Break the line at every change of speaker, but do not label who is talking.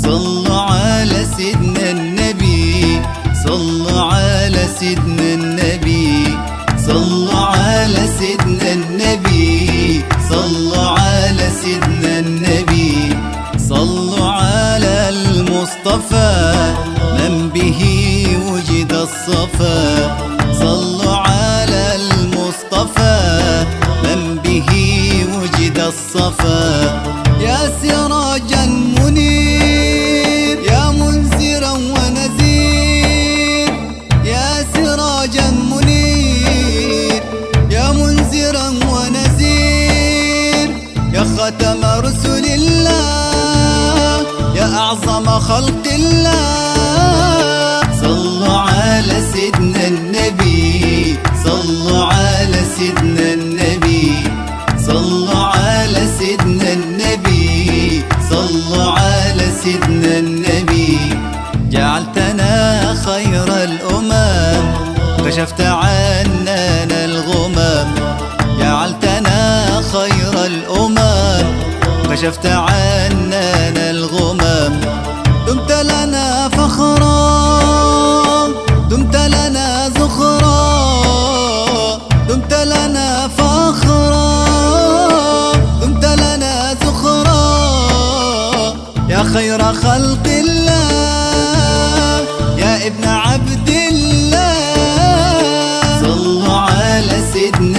صلوا على سيدنا النبي، صلوا على سيدنا النبي، صلوا على سيدنا النبي، صلوا على سيدنا النبي، صلوا على المصطفى من به وجد الصفا، صلوا على المصطفى من به وجد الصفا. يا سراجا منير يا منذرا ونذير، يا سراجا منير يا منذرا ونذير، يا ختم رسل الله يا أعظم خلق الله. صلوا على سيدنا النبي، صلوا على سيدنا النبي، صلوا على سيدنا النبي، صلوا على سيدنا النبي. جعلتنا خير الأمم كشفت عننا الغمم، جعلتنا خير الأمم كشفت عننا الغمم. دمت لنا فخرا، دمت لنا زخرا، دمت لنا فخرا، دمت لنا زخرا، يا خير خلق الله يا ابن عبد الله. صلوا على سيدنا